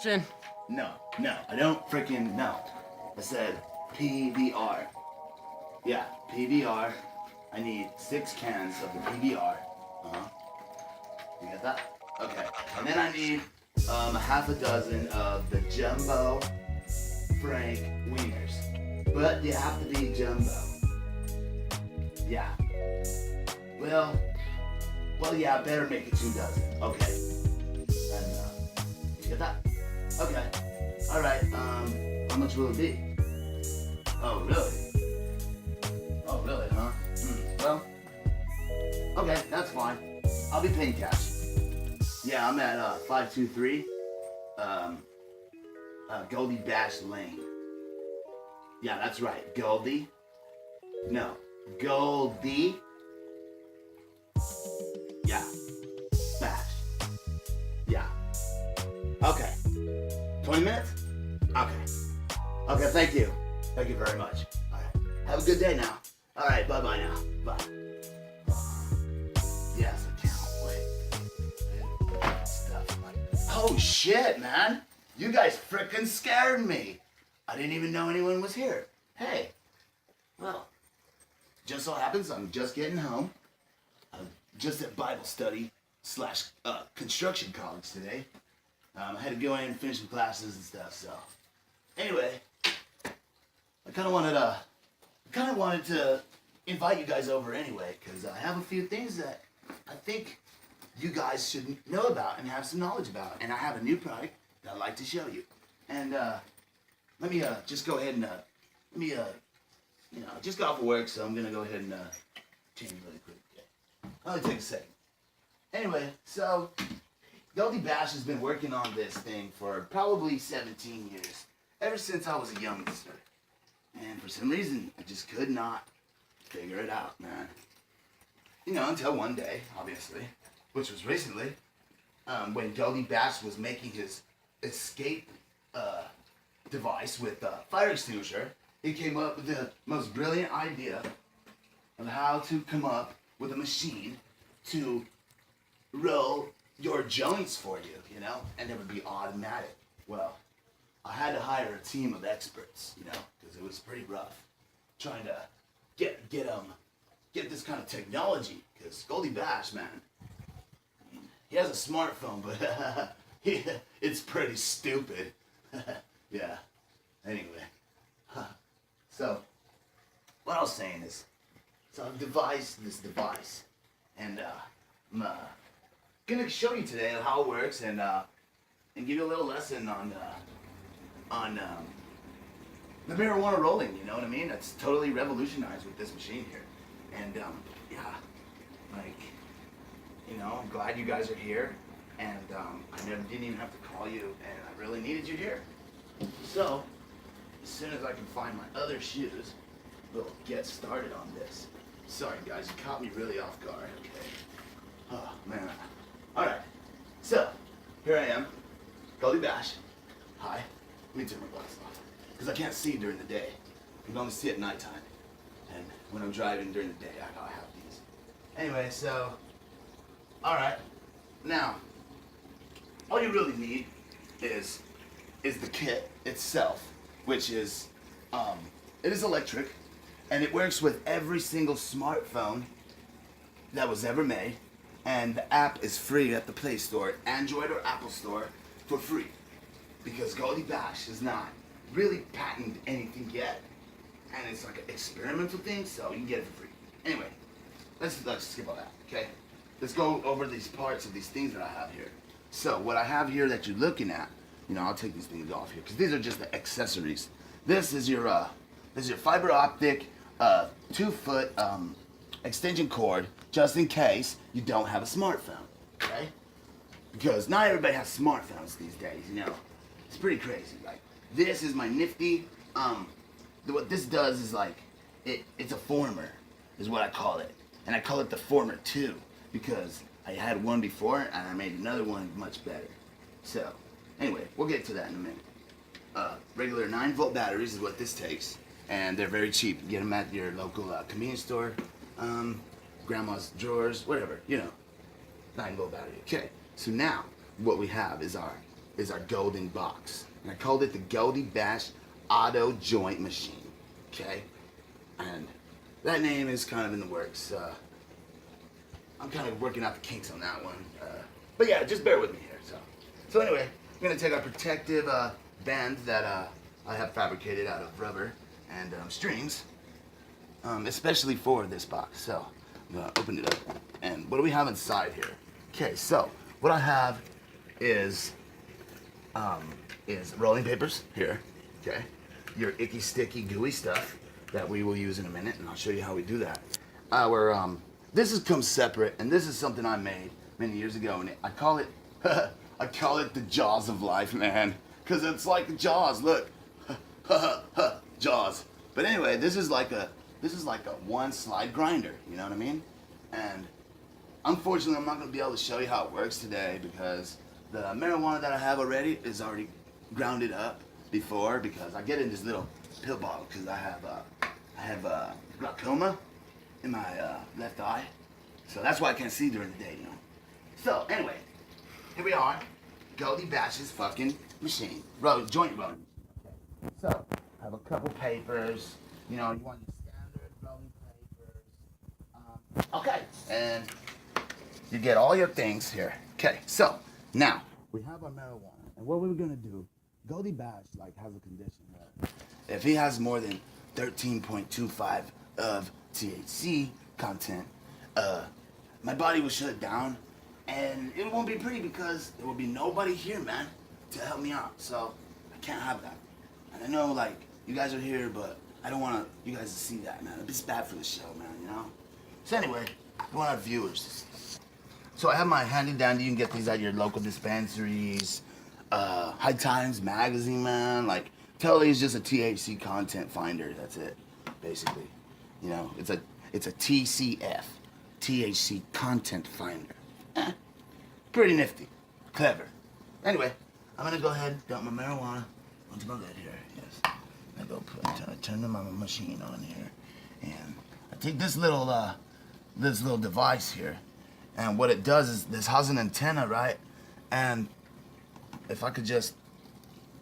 No, I don't freaking know. I said PBR. Yeah, PBR. I need 6 cans of the PBR. Uh-huh. You get that? Okay. And then I need a half a dozen of the Jumbo Frank Wieners. But they have to be jumbo. Yeah. Well, yeah, better make it 2 dozen. Okay. And, you get that? Okay. Alright, how much will it be? Oh, really? Oh, really, huh? Well, okay, that's fine. I'll be paying cash. Yeah, I'm at 523 Goldie Dash Lane. Yeah, that's right. Goldie. No, Goldie. Yeah. Bash. Yeah. Okay. 20 minutes? Okay. Okay, thank you. Thank you very much. All right. Have a good day now. All right, bye-bye now. Bye. Yes, I can't wait. Stuff like this. Oh, shit, man. You guys frickin' scared me. I didn't even know anyone was here. Hey. Well, just so happens I'm just getting home. I'm just at Bible study / construction college today. I had to go in and finish some classes and stuff, so. Anyway, I kind of wanted to invite you guys over anyway, because I have a few things that I think you guys should know about and have some knowledge about. And I have a new product that I'd like to show you. And let me just go ahead and, just got off of work, so I'm going to go ahead and change really quick. Okay. Only take a second. Anyway, so Goldie Bash has been working on this thing for probably 17 years, ever since I was a youngster. And for some reason, I just could not figure it out, man. You know, until one day, obviously, which was recently, when Goldie Bash was making his escape device with a fire extinguisher. He came up with the most brilliant idea of how to come up with a machine to roll your joints for you, you know, and it would be automatic. Well, I had to hire a team of experts, you know, because it was pretty rough trying to get this kind of technology. Because Goldie Bash, man, he has a smartphone, but it's pretty stupid. Yeah. Anyway, so what I was saying is, so I've devised this device, and I'm gonna show you today how it works, and give you a little lesson on the marijuana rolling. You know what I mean? It's totally revolutionized with this machine here, and yeah, like, you know, I'm glad you guys are here, and didn't even have to call you, and I really needed you here. So, as soon as I can find my other shoes, we'll get started on this. Sorry guys, you caught me really off guard, okay? Oh man. Alright, so, here I am, Goldie Bash. Hi. Let me turn my glasses off, because I can't see during the day. I can only see at nighttime. And when I'm driving during the day, I gotta have these. Anyway, so, alright. Now, all you really need is the kit itself, which is, it is electric, and it works with every single smartphone that was ever made, and the app is free at the Play Store, Android or Apple Store, for free, because Goldie Bash has not really patented anything yet, and it's like an experimental thing, so you can get it for free. Anyway, let's skip all that, okay? Let's go over these parts of these things that I have here. So what I have here that you're looking at, you know, I'll take these things off here because these are just the accessories. This is your fiber optic 2-foot extension cord, just in case you don't have a smartphone, okay? Because not everybody has smartphones these days, you know. It's pretty crazy. Like, this is my nifty. What this does is like, it's a former, is what I call it, and I call it the Former 2 because I had one before and I made another one much better. So, anyway, we'll get to that in a minute. Regular 9-volt batteries is what this takes, and they're very cheap. You get them at your local convenience store, grandma's drawers, whatever, you know. 9-volt battery. Okay, so now what we have is is our golden box. And I called it the Goldie Bash Auto Joint Machine. Okay? And that name is kind of in the works. I'm kind of working out the kinks on that one. But yeah, just bear with me here. So anyway, we're going to take our protective band that I have fabricated out of rubber and strings, especially for this box. So I'm going to open it up. And what do we have inside here? Okay, so what I have is rolling papers here. Okay, your icky, sticky, gooey stuff that we will use in a minute, and I'll show you how we do that. This comes separate, and this is something I made many years ago, and I call it I call it the Jaws of life, man, because it's like Jaws. Look, Jaws. But anyway, this is like a one slide grinder. You know what I mean? And unfortunately, I'm not going to be able to show you how it works today because the marijuana that I have already is already grounded up before, because I get in this little pill bottle because I have glaucoma in my left eye, so that's why I can't see during the day, you know. So anyway, here we are, Goldie Bash's fucking machine, joint rolling. Okay. So I have a couple papers, you know, you want your standard rolling papers. Okay, and you get all your things here. Okay, so now we have our marijuana, and what we're gonna do, Goldie Bash has a condition where if he has more than 13.25 of THC content, my body will shut down, and it won't be pretty because there will be nobody here, man, to help me out. So I can't have that. And I know, you guys are here, but I don't want you guys to see that, man. It's bad for the show, man, you know? So anyway, we want our viewers. So I have my handy dandy. You can get these at your local dispensaries, High Times magazine, man. Totally is just a THC content finder. That's it, basically. You know, it's a TCF, THC content finder. Pretty nifty, clever. Anyway, I'm gonna go ahead and dump my marijuana onto my lid here. Yes, I turn my machine on here, and I take this little device here, and what it does is this has an antenna, right? And if I could just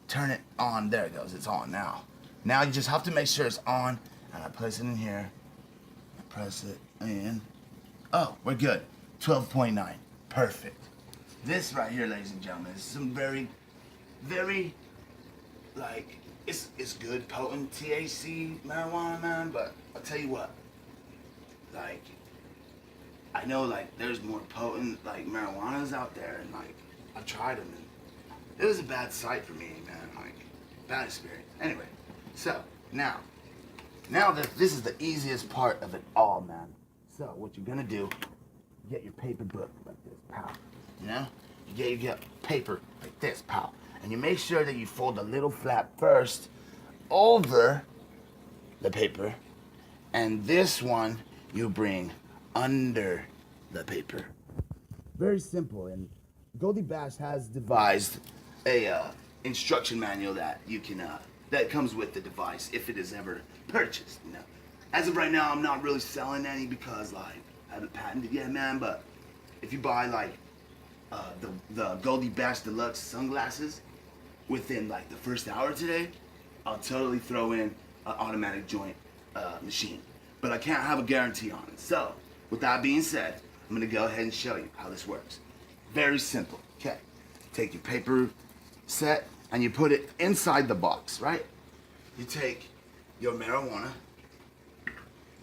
turn it on, there it goes, it's on now. Now you just have to make sure it's on, and I place it in here, I press it in. Oh, we're good, 12.9, perfect. This right here, ladies and gentlemen, is some very, very, it's good, potent THC marijuana, man, but I'll tell you what, I know, there's more potent, marijuanas out there, and, I've tried them, and it was a bad sight for me, man, bad experience. Anyway, so, now that this is the easiest part of it all, man. So, what you're gonna do, you get your paper book like this, pal, you know? You get paper like this, pal, and you make sure that you fold the little flap first over the paper, and this one you bring under the paper. Very simple, and Goldie Bash has devised a instruction manual that you can that comes with the device if it is ever purchased. You know, as of right now, I'm not really selling any because I haven't patented yet, man. But if you buy the Goldie Bash Deluxe sunglasses within the first hour today, I'll totally throw in an automatic joint machine. But I can't have a guarantee on it. So with that being said, I'm gonna go ahead and show you how this works. Very simple. Okay, take your paper set and you put it inside the box, right? You take your marijuana,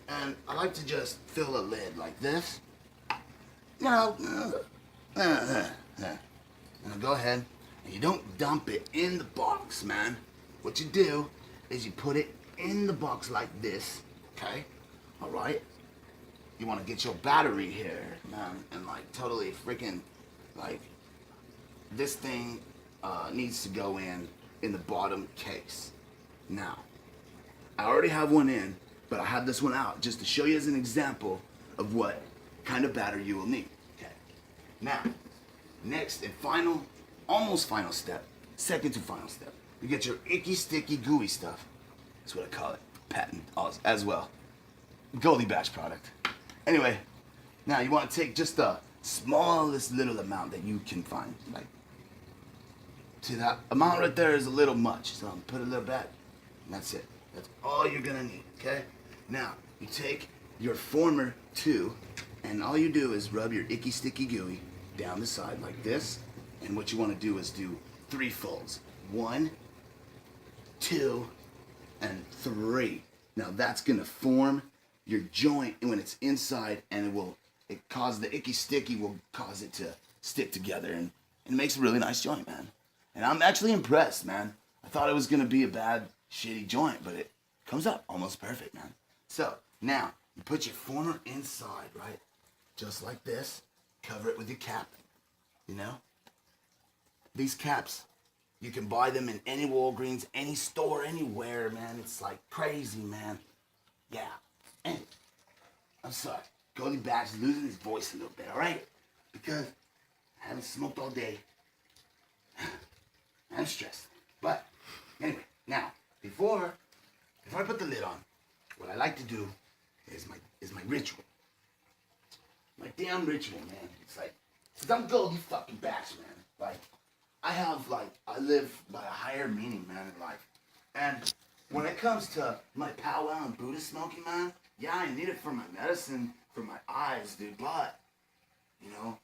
and I like to just fill a lid like this. You know, and I go ahead and you don't dump it in the box, man. What you do is you put it in the box like this, okay? All right? You want to get your battery here, man, and totally freaking, this thing needs to go in the bottom case. Now, I already have one in, but I have this one out just to show you as an example of what kind of battery you will need. Okay. Now, next and final, almost final step, second to final step, you get your icky, sticky, gooey stuff. That's what I call it. Patent as well. Goldie Bash product. Anyway, now you want to take just the smallest little amount that you can find, See, that amount right there is a little much, so I'm gonna put a little back, and that's it. That's all you're gonna need, okay? Now, you take your former two, and all you do is rub your icky sticky gooey down the side like this, and what you wanna do is do 3 folds. 1, 2, and 3. Now that's gonna form your joint when it's inside, and the icky sticky will cause it to stick together, and it makes a really nice joint, man. And I'm actually impressed, man. I thought it was gonna be a bad, shitty joint, but it comes up almost perfect, man. So now you put your former inside, right? Just like this. Cover it with your cap. You know? These caps, you can buy them in any Walgreens, any store, anywhere, man. It's like crazy, man. Yeah. And I'm sorry. Goldie Badge is losing his voice a little bit, alright? Because I haven't smoked all day. I'm stressed. But anyway, now, before I put the lid on, what I like to do is my ritual. My damn ritual, man. It's like, cause I'm Goldie fucking Badge, man. Like, I live by a higher meaning, man, in life. And when it comes to my powwow and Buddha smoking, man, yeah, I need it for my medicine, for my eyes, dude, but, you know,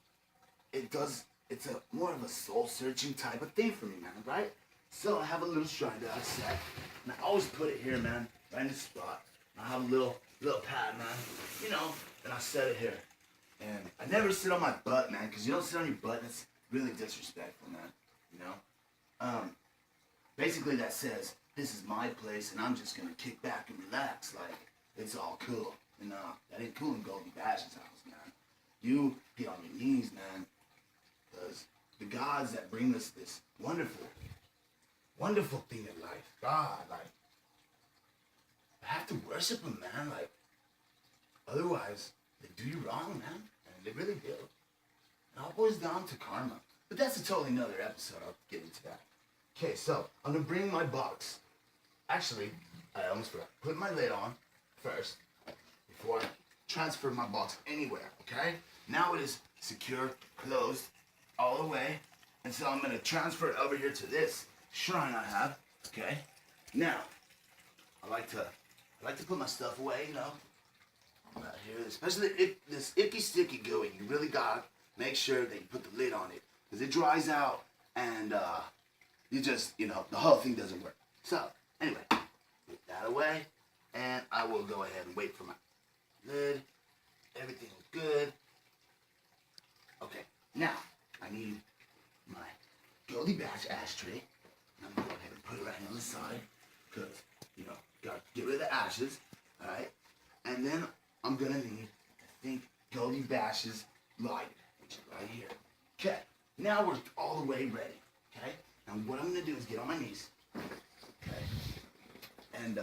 it's a more of a soul-searching type of thing for me, man, right? So I have a little shrine that I set, and I always put it here, man, right in the spot. I have a little pad, man, you know, and I set it here. And I never sit on my butt, man, because you don't sit on your butt, and it's really disrespectful, man, you know? Basically that says, this is my place, and I'm just gonna kick back and relax, like, it's all cool. And that ain't cool in Goldie Badge's house, man. You get on your knees, man, because the gods that bring us this wonderful, wonderful thing in life, God, like, I have to worship them, man, like, otherwise, they do you wrong, man, and they really do. And all boils down to karma. But that's a totally another episode, I'll get into that. Okay, so, I'm gonna bring my box. Actually, I almost forgot. Put my lid on first, before I transfer my box anywhere, okay? Now it is secure, closed, all the way. And so I'm gonna transfer it over here to this shrine I have, okay? Now, I like to put my stuff away, you know? Right here, especially this icky sticky gooey. You really gotta make sure that you put the lid on it, because it dries out and you just, you know, the whole thing doesn't work. So, anyway, put that away, and I will go ahead and wait for my lid. Everything is good. Okay, now I need my Goldie Badge ashtray. I'm gonna go ahead and put it right on the side, because, you know, gotta get rid of the ashes, alright? And then I'm gonna need, I think, Goldie Badge's lighter, which is right here. Okay, now we're all the way ready, okay? Now what I'm gonna do is get on my knees, okay? And,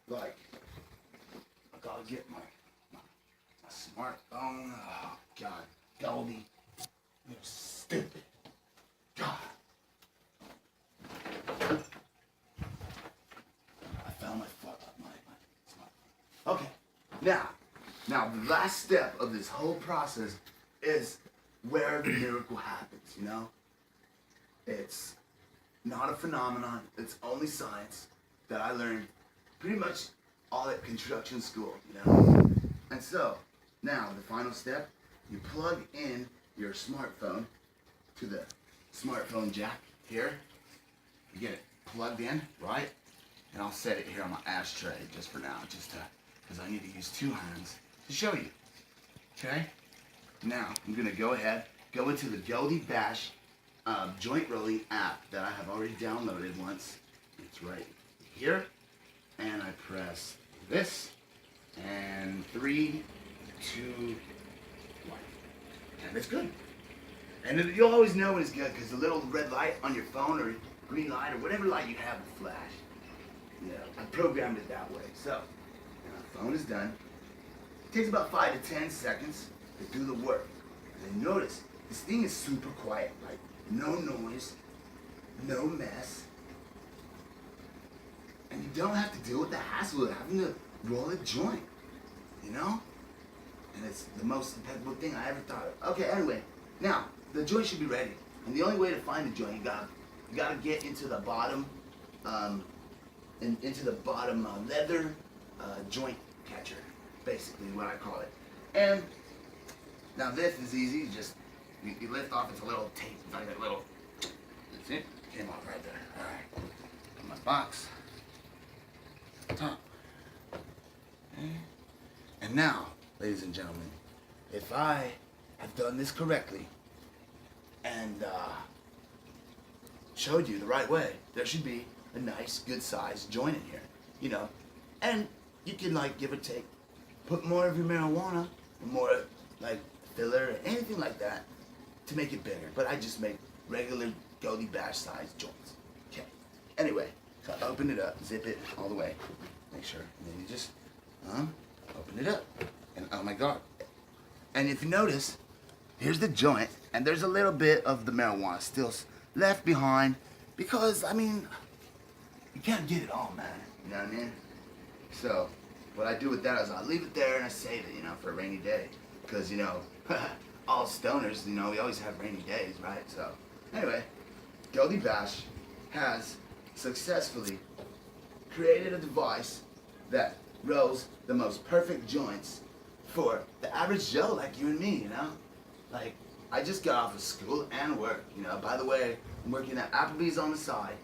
like, I gotta get my smartphone. Oh, God, Goldie, you're stupid. God. I found my smartphone. Okay, now the last step of this whole process is where the miracle happens, you know? It's not a phenomenon, it's only science that I learned pretty much all at construction school, you know? And so, now the final step, you plug in your smartphone to the smartphone jack here. You get it plugged in, right? And I'll set it here on my ashtray just for now, because I need to use 2 hands to show you, okay? Now, I'm gonna go ahead, go into the Goldie Badge joint rolling app that I have already downloaded once. It's right here, and I press this, and 3, 2, 1, and it's good. And you'll always know when it's good, because the little red light on your phone, or green light, or whatever light you have will flash. Yeah, I programmed it that way. So, my phone is done. It takes about 5 to 10 seconds to do the work. And then notice, this thing is super quiet, like no noise, no mess. And you don't have to deal with the hassle of having to roll a joint, you know? And it's the most impeccable thing I ever thought of. Okay, anyway, now, the joint should be ready. And the only way to find the joint, you gotta you gotta get into the bottom, into the bottom leather joint catcher, basically what I call it. And now this is easy. You lift off. It's a little tape. It's like a little. See it? Came off right there. All right. Put my box. Top. Okay. And now, ladies and gentlemen, if I have done this correctly and showed you the right way, there should be a nice, good-sized joint in here, you know. And you can, like, give or take, put more of your marijuana, more like filler, or anything like that, to make it bigger. But I just make regular Goldie bash-sized joints. Okay. Anyway, so I open it up, zip it all the way, make sure, and then you just open it up, and oh my God! And if you notice, here's the joint, and there's a little bit of the marijuana still left behind, because I mean, you can't get it all, man. You know what I mean? So, what I do with that is I leave it there and I save it, you know, for a rainy day, because you know, all stoners, you know, we always have rainy days, right? So, anyway, Goldie Bash has successfully created a device that rolls the most perfect joints for the average Joe like you and me, you know? Like, I just got off of school and work, you know? By the way, I'm working at Applebee's on the side,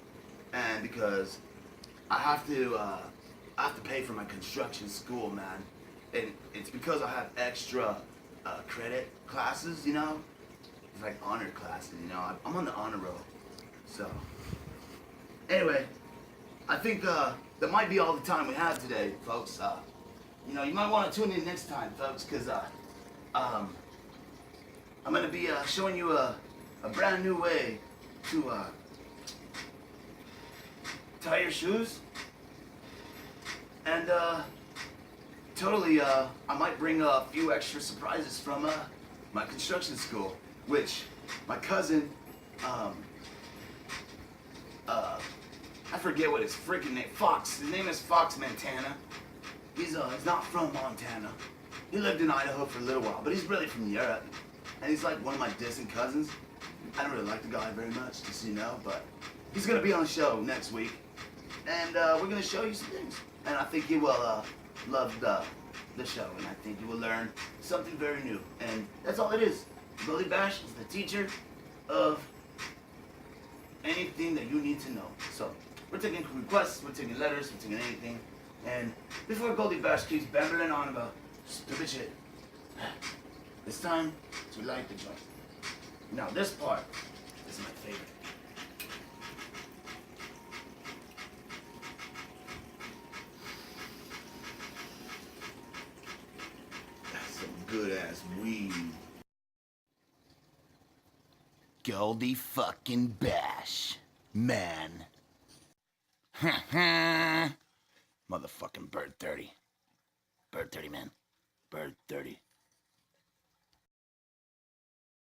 and because I have to pay for my construction school, man. And it's because I have extra credit classes, you know? It's like honor classes, you know? I'm on the honor roll. So, anyway, I think that might be all the time we have today, folks. You know, you might want to tune in next time, folks, because I'm going to be showing you a brand new way to tie your shoes. And totally, I might bring a few extra surprises from my construction school, which my cousin, I forget what his freaking name, Fox. His name is Fox Montana. He's not from Montana. He lived in Idaho for a little while, but he's really from Europe. And he's like one of my distant cousins. I don't really like the guy very much, just so you know, but he's gonna be on the show next week. And we're gonna show you some things. And I think you will love the show, and I think you will learn something very new. And that's all it is. Goldie Bash is the teacher of anything that you need to know. So, we're taking requests, we're taking letters, we're taking anything. And before Goldie Bash keeps babbling on about stupid shit, it's time to light the joint. Now, this part is my favorite. That's some good-ass weed. Goldie fucking Bash, man. Motherfucking Bird 30. Bird 30, man. Bird 30.